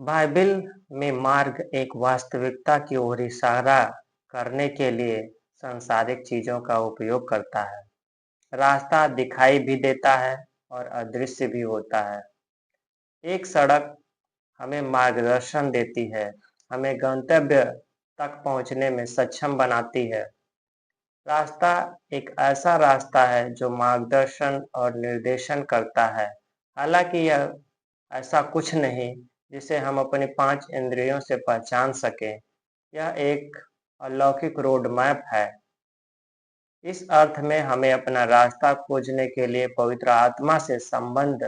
Bible में मार्ग एक वास्तविकता की ओर इशारा करने के लिए सांसारिक चीजों का उपयोग करता है। रास्ता दिखाई भी देता है और अदृश्य भी होता है। एक सड़क हमें मार्गदर्शन देती है, हमें गंतव्य तक पहुंचने में सक्षम बनाती है। रास्ता एक ऐसा रास्ता है जो मार्गदर्शन और निर्देशन करता है। हालांकि यह ऐसा कुछ नहीं जिसे हम अपनी 5 इंद्रियों से पहचान सकें। यह एक अलौकिक रोड मैप है। इस अर्थ में हमें अपना रास्ता खोजने के लिए पवित्र आत्मा से संबंध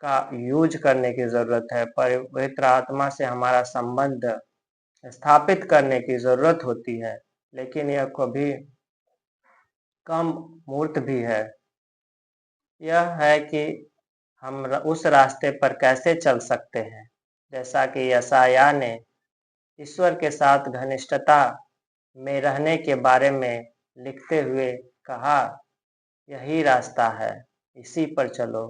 का यूज करने की जरूरत है। पवित्र आत्मा से हमारा संबंध स्थापित करने की जरूरत होती है, लेकिन यह कभी कम मूर्त भी है। यह है कि हम उस रास्ते पर कैसे चल सकते हैं, जैसा कि यशायाह ने ईश्वर के साथ घनिष्ठता में रहने के बारे में लिखते हुए कहा, यही रास्ता है, इसी पर चलो।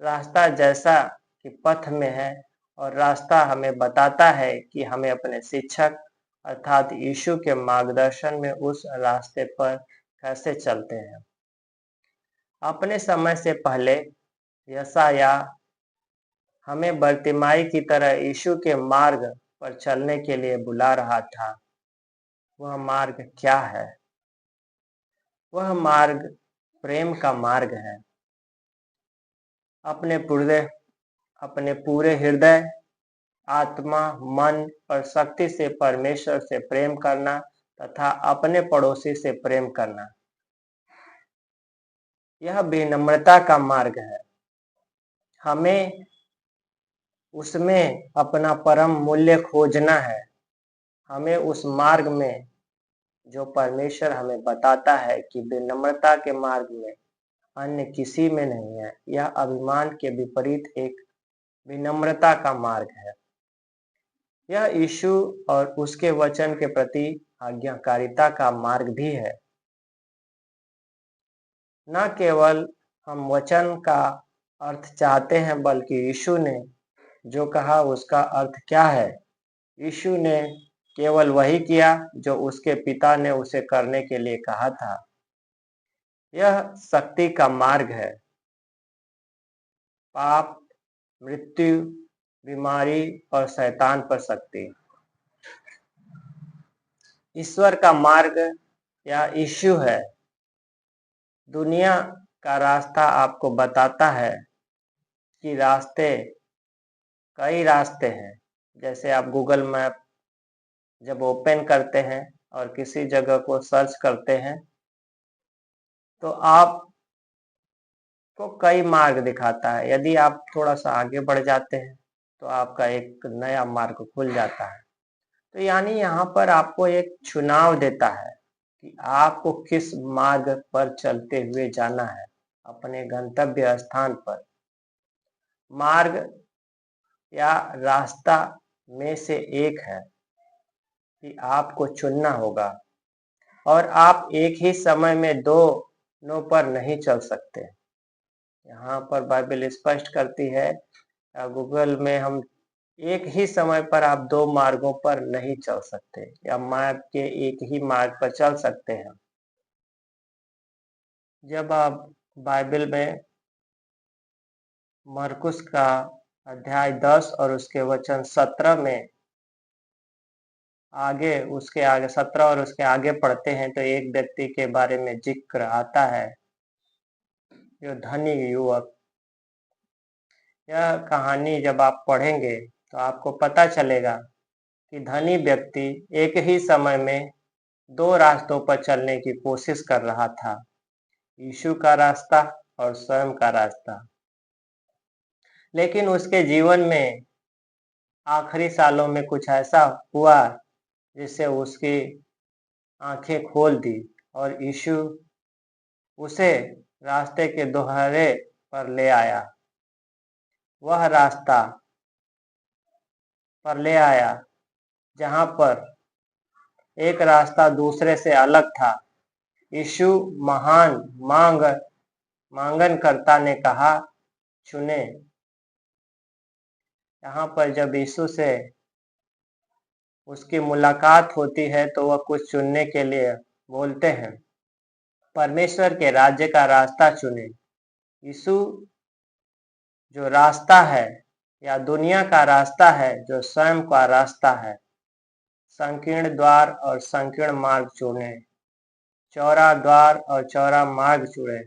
रास्ता जैसा कि पथ में है, और रास्ता हमें बताता है कि हमें अपने शिक्षक अर्थात यीशु के मार्गदर्शन में उस रास्ते पर कैसे चलते हैं। अपने समय से पहले यशायाह हमें बर्तिमाई की तरह यीशु के मार्ग पर चलने के लिए बुला रहा था। वह मार्ग क्या है? वह मार्ग प्रेम का मार्ग है। अपने पूरे हृदय, आत्मा, मन और शक्ति से परमेश्वर से प्रेम करना तथा अपने पड़ोसी से प्रेम करना। यह विनम्रता का मार्ग है। हमें उसमें अपना परम मूल्य खोजना है। हमें उस मार्ग में जो परमेश्वर हमें बताता है कि विनम्रता के मार्ग में अन्य किसी में नहीं है। यह अभिमान के विपरीत एक विनम्रता का मार्ग है। यह यीशु और उसके वचन के प्रति आज्ञाकारिता का मार्ग भी है। न केवल हम वचन का अर्थ चाहते हैं, बल्कि यीशु ने जो कहा उसका अर्थ क्या है। यीशु ने केवल वही किया जो उसके पिता ने उसे करने के लिए कहा था। यह शक्ति का मार्ग है। पाप, मृत्यु, बीमारी और शैतान पर शक्ति। ईश्वर का मार्ग या यीशु है। दुनिया का रास्ता आपको बताता है कि कई रास्ते हैं। जैसे आप गूगल मैप जब ओपन करते हैं और किसी जगह को सर्च करते हैं, तो आपको कई मार्ग दिखाता है। यदि आप थोड़ा सा आगे बढ़ जाते हैं तो आपका एक नया मार्ग खुल जाता है। तो यानी यहाँ पर आपको एक चुनाव देता है कि आपको किस मार्ग पर चलते हुए जाना है अपने गंतव्य स्थान पर। मार्ग या रास्ता में से एक है कि आपको चुनना होगा, और आप एक ही समय में दोनों पर नहीं चल सकते। यहाँ पर बाइबल स्पष्ट करती है, गूगल में हम एक ही समय पर आप 2 मार्गों पर नहीं चल सकते, या मैप के एक ही मार्ग पर चल सकते हैं। जब आप बाइबल में मरकुस का अध्याय 10 और उसके वचन 17 में उसके आगे 17 और उसके आगे पढ़ते हैं, तो एक व्यक्ति के बारे में जिक्र आता है, जो धनी युवक। यह कहानी जब आप पढ़ेंगे तो आपको पता चलेगा कि धनी व्यक्ति एक ही समय में 2 रास्तों पर चलने की कोशिश कर रहा था, यीशु का रास्ता और स्वयं का रास्ता। लेकिन उसके जीवन में आखिरी सालों में कुछ ऐसा हुआ जिससे उसकी आंखें खोल दी, और यीशु उसे रास्ते के दोहरे पर ले आया। वह रास्ता पर ले आया जहां पर एक रास्ता दूसरे से अलग था। यीशु महान मांगनकर्ता ने कहा, चुने। यहाँ पर जब यीशु से उसकी मुलाकात होती है तो वह कुछ चुनने के लिए बोलते हैं। परमेश्वर के राज्य का रास्ता चुने। यीशु जो रास्ता है या दुनिया का रास्ता है, जो स्वयं का रास्ता है, संकीर्ण द्वार और संकीर्ण मार्ग चुने, चौड़ा द्वार और चौड़ा मार्ग चुने।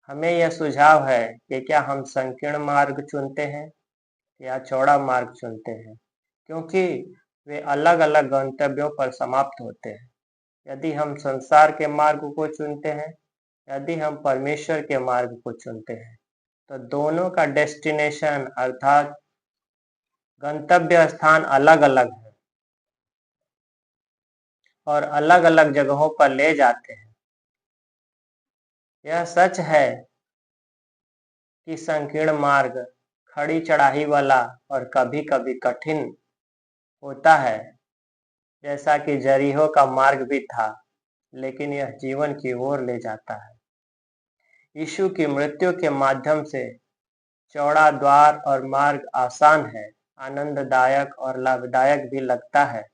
हमें यह सुझाव है कि क्या हम संकीर्ण मार्ग चुनते हैं या चौड़ा मार्ग चुनते हैं, क्योंकि वे अलग अलग गंतव्यों पर समाप्त होते हैं। यदि हम संसार के मार्ग को चुनते हैं, यदि हम परमेश्वर के मार्ग को चुनते हैं, तो दोनों का डेस्टिनेशन अर्थात गंतव्य स्थान अलग अलग है और अलग अलग जगहों पर ले जाते हैं। यह सच है कि संकीर्ण मार्ग खड़ी चढ़ाई वाला और कभी कभी कठिन होता है, जैसा कि जरीहो का मार्ग भी था, लेकिन यह जीवन की ओर ले जाता है। यीशु की मृत्यु के माध्यम से चौड़ा द्वार और मार्ग आसान है, आनंददायक और लाभदायक भी लगता है,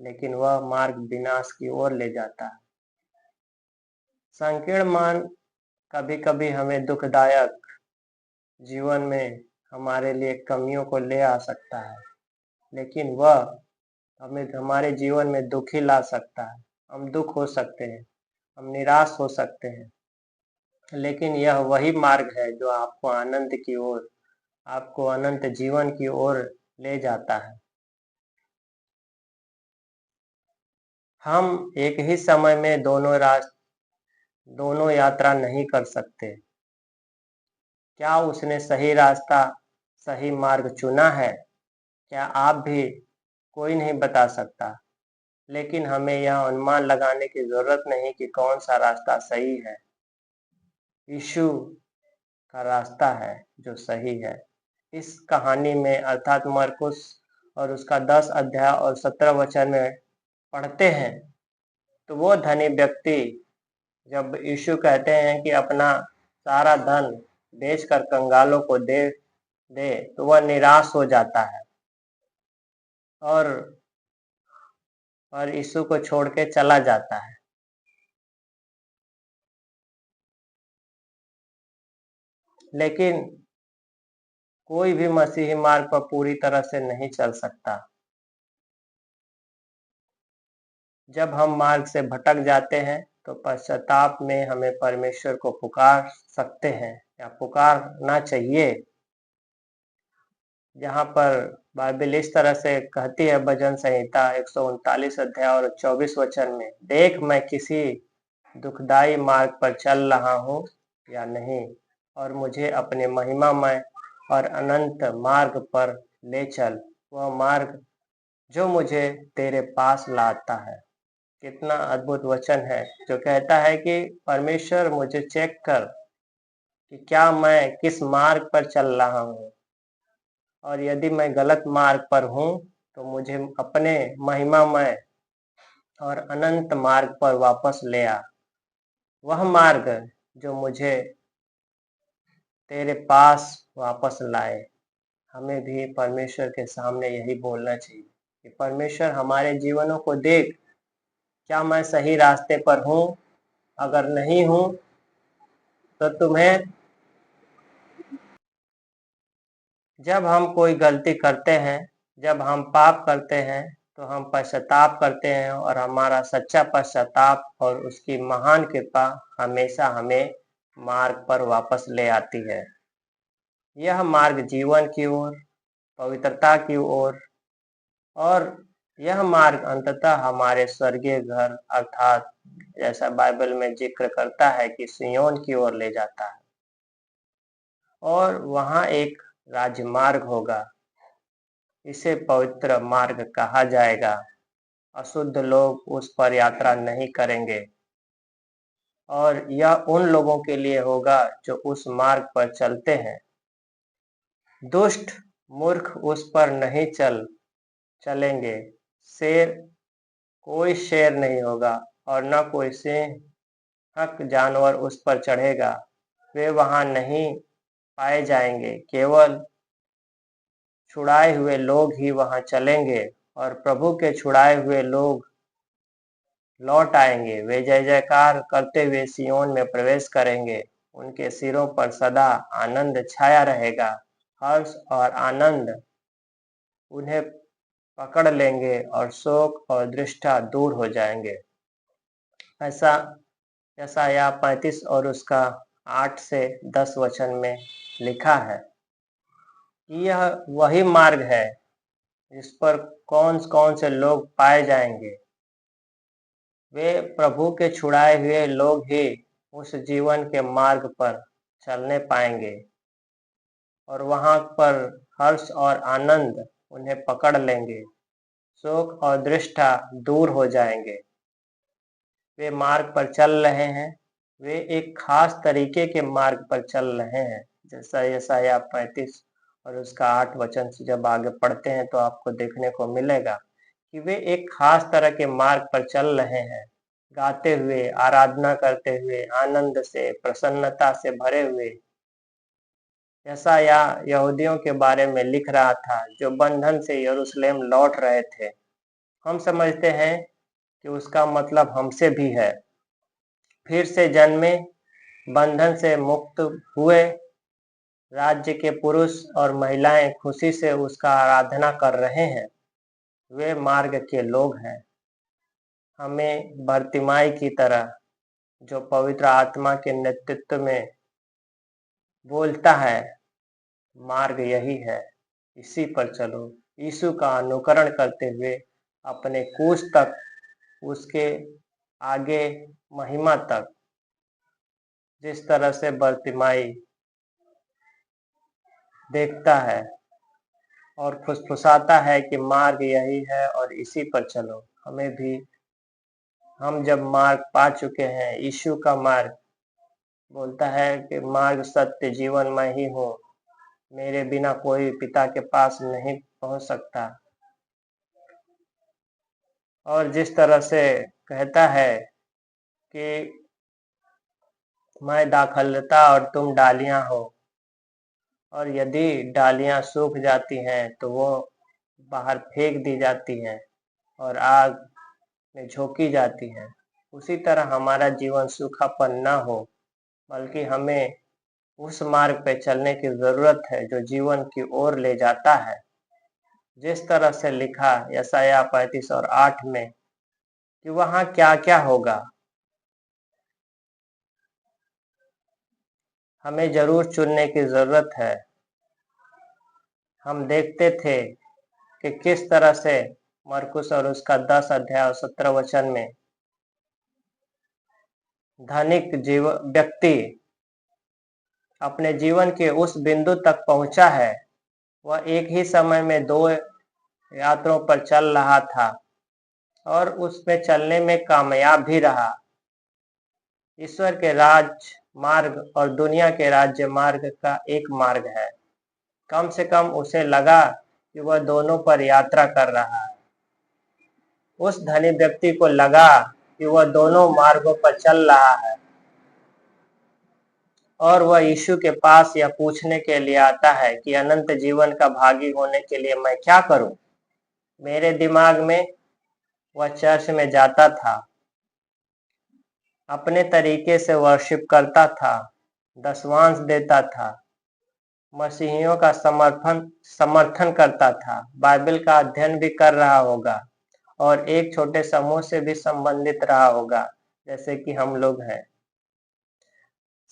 लेकिन वह मार्ग विनाश की ओर ले जाता है। संकीर्ण मार्ग कभी कभी हमें दुखदायक जीवन में हमारे लिए कमियों को ले आ सकता है, लेकिन वह हमें हमारे जीवन में दुखी ला सकता है। हम दुख हो सकते हैं, हम निराश हो सकते हैं, लेकिन यह वही मार्ग है जो आपको आनंद की ओर, आपको अनंत जीवन की ओर ले जाता है। हम एक ही समय में दोनों यात्रा नहीं कर सकते। क्या उसने सही रास्ता, सही मार्ग चुना है? क्या आप भी? कोई नहीं बता सकता, लेकिन हमें यह अनुमान लगाने की जरूरत नहीं कि कौन सा रास्ता सही है। यीशु का रास्ता है जो सही है। इस कहानी में अर्थात मरकुस और उसका 10 अध्याय और 17 वचन में पढ़ते हैं, तो वो धनी व्यक्ति जब यीशु कहते हैं कि अपना सारा धन बेचकर कंगालों को दे दे, तो वह निराश हो जाता है और यीशु को छोड़ के चला जाता है। लेकिन कोई भी मसीही मार्ग पर पूरी तरह से नहीं चल सकता। जब हम मार्ग से भटक जाते हैं तो पश्चाताप में हमें परमेश्वर को पुकार सकते हैं या पुकारना चाहिए। जहाँ पर बाइबल इस तरह से कहती है, भजन संहिता 139 अध्याय और 24 वचन में, देख मैं किसी दुखदाई मार्ग पर चल रहा हूँ या नहीं, और मुझे अपने महिमामय और अनंत मार्ग पर ले चल, वह मार्ग जो मुझे तेरे पास लाता है। कितना अद्भुत वचन है जो कहता है कि परमेश्वर मुझे चेक कर कि क्या मैं किस मार्ग पर चल रहा हूँ, और यदि मैं गलत मार्ग पर हूँ तो मुझे अपने महिमामय और अनंत मार्ग पर वापस ले आ, वह मार्ग जो मुझे तेरे पास वापस लाए। हमें भी परमेश्वर के सामने यही बोलना चाहिए कि परमेश्वर हमारे जीवनों को देख, क्या मैं सही रास्ते पर हूँ? अगर नहीं हूँ तो तुम्हें, जब हम कोई गलती करते हैं, जब हम पाप करते हैं, तो हम पश्चाताप करते हैं और हमारा सच्चा पश्चाताप और उसकी महान कृपा हमेशा हमें मार्ग पर वापस ले आती है। यह मार्ग जीवन की ओर, पवित्रता की ओर, और यह मार्ग अंततः हमारे स्वर्गीय घर अर्थात जैसा बाइबल में जिक्र करता है कि सियोन की ओर ले जाता है, और वहां एक राजमार्ग होगा। इसे पवित्र मार्ग कहा जाएगा। अशुद्ध लोग उस पर यात्रा नहीं करेंगे, और यह उन लोगों के लिए होगा जो उस मार्ग पर चलते हैं। दुष्ट मूर्ख उस पर नहीं चलेंगे। शेर कोई शेर नहीं होगा और न कोई सिंह जानवर उस पर चढ़ेगा। वे वहां नहीं पाए जाएंगे। केवल छुड़ाए हुए लोग ही वहां चलेंगे और प्रभु के छुड़ाए हुए लोग लौट आएंगे। वे जय जयकार करते हुए सियोन में प्रवेश करेंगे। उनके सिरों पर सदा आनंद छाया रहेगा। हर्ष और आनंद उन्हें पकड़ लेंगे और शोक और दृष्टा दूर हो जाएंगे। ऐसा यशायाह 35 और उसका 8 से 10 वचन में लिखा है कि यह वही मार्ग है जिस पर कौन कौन से लोग पाए जाएंगे। वे प्रभु के छुड़ाए हुए लोग ही उस जीवन के मार्ग पर चलने पाएंगे और वहां पर हर्ष और आनंद उन्हें पकड़ लेंगे। शोक और दृष्टा दूर हो जाएंगे। वे मार्ग पर चल रहे हैं। वे एक खास तरीके के मार्ग पर चल रहे हैं। जैसा यशायाह 35 और उसका 8 वचन से जब आगे पढ़ते हैं तो आपको देखने को मिलेगा कि वे एक खास तरह के मार्ग पर चल रहे हैं। गाते हुए, आराधना करते हुए, आनंद से, प्रसन्नता से भरे हुए। यशायाह यहूदियों के बारे में लिख रहा था जो बंधन से यरूशलेम लौट रहे थे। हम समझते हैं कि उसका मतलब हमसे भी है। फिर से जन्मे, बंधन से मुक्त हुए, राज्य के पुरुष और महिलाएं खुशी से उसका आराधना कर रहे हैं। वे मार्ग के लोग हैं। हमें बर्तिमाई की तरह जो पवित्र आत्मा के नेतृत्व में बोलता है, मार्ग यही है, इसी पर चलो। यीशु का अनुकरण करते हुए अपने क्रूस तक, उसके आगे महिमा तक। जिस तरह से बर्तिमाई देखता है और फुसफुसाता है कि मार्ग यही है और इसी पर चलो। हमें भी, हम जब मार्ग पा चुके हैं, यीशु का मार्ग बोलता है कि मार्ग, सत्य, जीवन मैं ही हूँ। मेरे बिना कोई पिता के पास नहीं पहुंच सकता। और जिस तरह से कहता है कि मैं दाखलता और तुम डालियां हो, और यदि डालियां सूख जाती हैं तो वो बाहर फेंक दी जाती हैं और आग में झोंकी जाती हैं, उसी तरह हमारा जीवन सूखापन न हो, बल्कि हमें उस मार्ग पे चलने की जरूरत है जो जीवन की ओर ले जाता है। जिस तरह से लिखा यशायाह 35 और 8 में कि वहां क्या क्या होगा, हमें जरूर चुनने की जरूरत है। हम देखते थे कि किस तरह से मरकुस और उसका 10 अध्याय और 17 वचन में धनिक व्यक्ति अपने जीवन के उस बिंदु तक पहुंचा है। वह एक ही समय में दो यात्रों पर चल रहा था और उसमें चलने में कामयाब भी रहा। ईश्वर के राज मार्ग और दुनिया के राज्य मार्ग का एक मार्ग है। कम से कम उसे लगा कि वह दोनों पर यात्रा कर रहा है। उस धनी व्यक्ति को लगा कि वह दोनों मार्गों पर चल रहा है और वह यीशु के पास यह पूछने के लिए आता है कि अनंत जीवन का भागी होने के लिए मैं क्या करूं। मेरे दिमाग में वह चर्च में जाता था, अपने तरीके से वर्शिप करता था, दशवांश देता था, मसीहियों का समर्थन करता था, बाइबल का अध्ययन भी कर रहा होगा और एक छोटे समूह से भी संबंधित रहा होगा जैसे कि हम लोग हैं।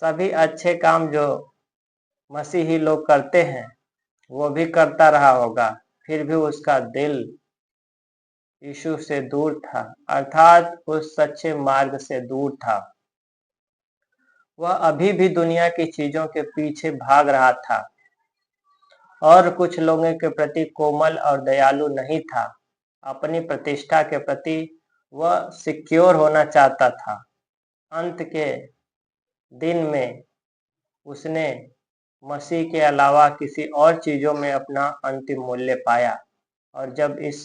सभी अच्छे काम जो मसीही लोग करते हैं वो भी करता रहा होगा, फिर भी उसका दिल यीशु से दूर था, अर्थात उस सच्चे मार्ग से दूर था। वह अभी भी दुनिया की चीजों के पीछे भाग रहा था और कुछ लोगों के प्रति कोमल और दयालु नहीं था। अपनी प्रतिष्ठा के प्रति वह सिक्योर होना चाहता था। अंत के दिन में उसने मसीह के अलावा किसी और चीजों में अपना अंतिम मूल्य पाया। और जब इस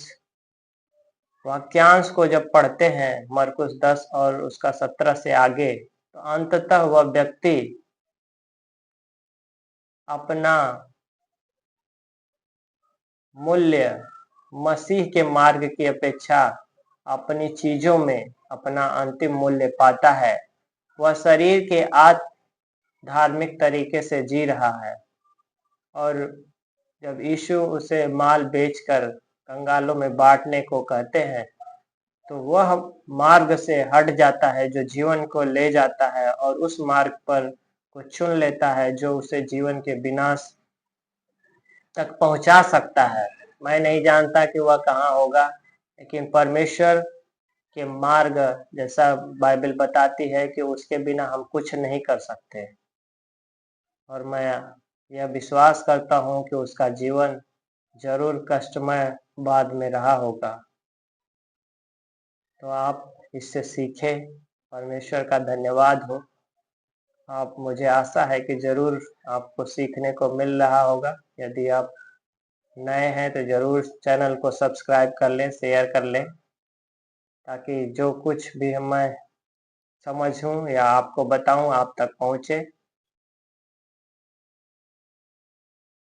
वाक्यांश को जब पढ़ते हैं मरकुस 10 और उसका 17 से आगे, तो अंततः वह व्यक्ति अपना मूल्य मसीह के मार्ग की अपेक्षा अपनी चीजों में अपना अंतिम मूल्य पाता है। वह शरीर के धार्मिक तरीके से जी रहा है और जब यीशु उसे माल बेचकर कंगालों में बांटने को कहते हैं तो वह मार्ग से हट जाता है जो जीवन को ले जाता है और उस मार्ग पर को चुन लेता है जो उसे जीवन के विनाश तक पहुंचा सकता है। मैं नहीं जानता कि वह कहाँ होगा, लेकिन परमेश्वर के मार्ग जैसा बाइबल बताती है कि उसके बिना हम कुछ नहीं कर सकते और मैं यह विश्वास करता हूँ कि उसका जीवन जरूर कष्टमय बाद में रहा होगा। तो आप इससे सीखें। परमेश्वर का धन्यवाद हो। आप मुझे आशा है कि जरूर आपको सीखने को मिल रहा होगा। यदि आप नए हैं तो जरूर चैनल को सब्सक्राइब कर लें, शेयर कर लें, ताकि जो कुछ भी मैं समझूं या आपको बताऊं आप तक पहुंचे।